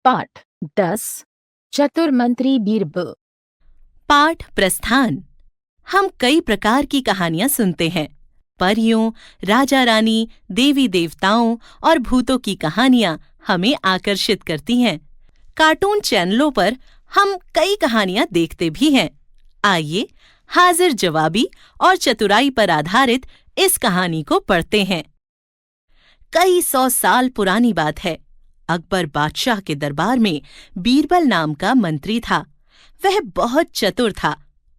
पाठ 10 चतुर मंत्री बीरबल। पाठ प्रस्थान। हम कई प्रकार की कहानियां सुनते हैं। परियों, राजा रानी, देवी देवताओं और भूतों की कहानियां हमें आकर्षित करती हैं। कार्टून चैनलों पर हम कई कहानियां देखते भी हैं। आइए हाजिर जवाबी और चतुराई पर आधारित इस कहानी को पढ़ते हैं। कई 100 साल पुरानी बात है। अकबर बादशाह के दरबार में बीरबल नाम का मंत्री था। वह बहुत चतुर था।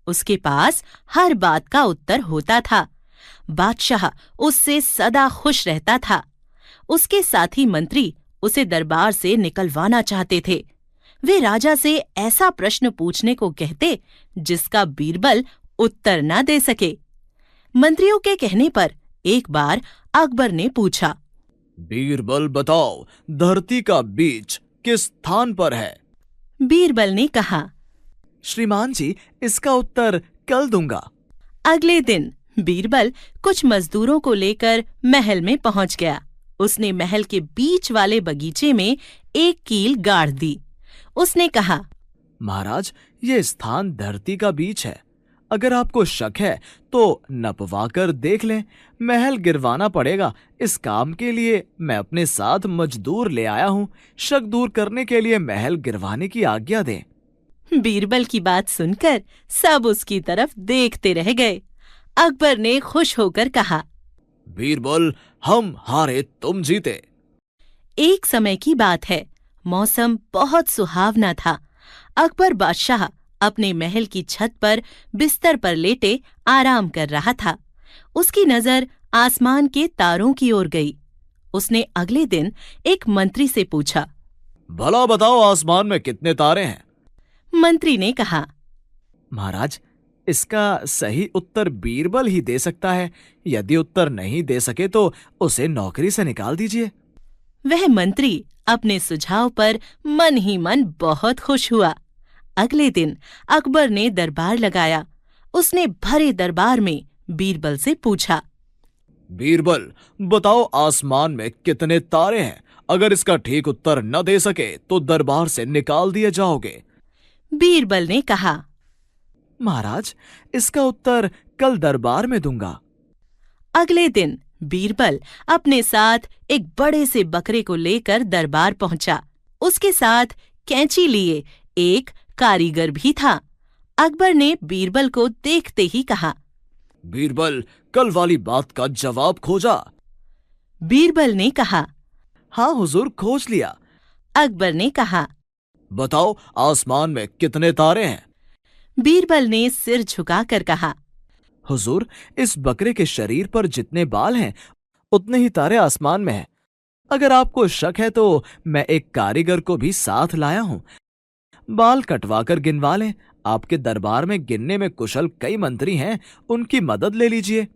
उसके पास हर बात का उत्तर होता था। बादशाह उससे सदा खुश रहता था। उसके साथी मंत्री उसे दरबार से निकलवाना चाहते थे। वे राजा से ऐसा प्रश्न पूछने को कहते जिसका बीरबल उत्तर न दे सके। मंत्रियों के कहने पर एक बार अकबर ने पूछा, बीरबल बताओ, धरती का बीज किस स्थान पर है? बीरबल ने कहा, श्रीमान जी, इसका उत्तर कल दूंगा। अगले दिन बीरबल कुछ मजदूरों को लेकर महल में पहुंच गया। उसने महल के बीच वाले बगीचे में एक कील गाड़ दी। उसने कहा, महाराज, ये स्थान धरती का बीज है। अगर आपको शक है तो नपवाकर देख लें। महल गिरवाना पड़ेगा। इस काम के लिए मैं अपने साथ मजदूर ले आया हूँ। शक दूर करने के लिए महल गिरवाने की आज्ञा दें। बीरबल की बात सुनकर सब उसकी तरफ देखते रह गए। अकबर ने खुश होकर कहा, बीरबल, हम हारे, तुम जीते। एक समय की बात है। मौसम बहुत सुहावना था। अकबर बादशाह अपने महल की छत पर बिस्तर पर लेटे आराम कर रहा था। उसकी नजर आसमान के तारों की ओर गई। उसने अगले दिन एक मंत्री से पूछा, भला बताओ, आसमान में कितने तारे हैं? मंत्री ने कहा, महाराज, इसका सही उत्तर बीरबल ही दे सकता है। यदि उत्तर नहीं दे सके तो उसे नौकरी से निकाल दीजिए। वह मंत्री अपने सुझाव पर मन ही मन बहुत खुश हुआ। अगले दिन अकबर ने दरबार लगाया। उसने भरे दरबार में बीरबल से पूछा, बीरबल, बताओ, आसमान में कितने तारे हैं? अगर इसका ठीक उत्तर न दे सके तो दरबार से निकाल दिए जाओगे। बीरबल ने कहा, महाराज, इसका उत्तर कल दरबार में दूंगा। अगले दिन बीरबल अपने साथ एक बड़े से बकरे को लेकर दरबार पहुंचा। उसके साथ कैंची लिए एक कारीगर भी था। अकबर ने बीरबल को देखते ही कहा, बीरबल, कल वाली बात का जवाब खोजा? बीरबल ने कहा, हाँ हुजूर, खोज लिया। अकबर ने कहा, बताओ, आसमान में कितने तारे हैं? बीरबल ने सिर झुकाकर कहा, हुजूर, इस बकरे के शरीर पर जितने बाल हैं उतने ही तारे आसमान में हैं। अगर आपको शक है तो मैं एक कारीगर को भी साथ लाया हूं। बाल कटवाकर गिनवा लें। आपके दरबार में गिनने में कुशल कई मंत्री हैं, उनकी मदद ले लीजिए।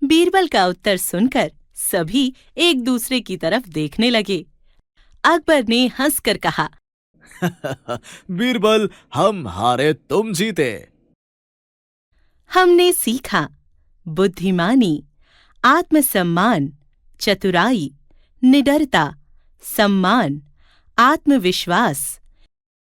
बीरबल का उत्तर सुनकर सभी एक दूसरे की तरफ देखने लगे। अकबर ने हंसकर कहा, बीरबल, हम हारे, तुम जीते। हमने सीखा बुद्धिमानी, आत्मसम्मान, चतुराई, निडरता, सम्मान, आत्मविश्वास,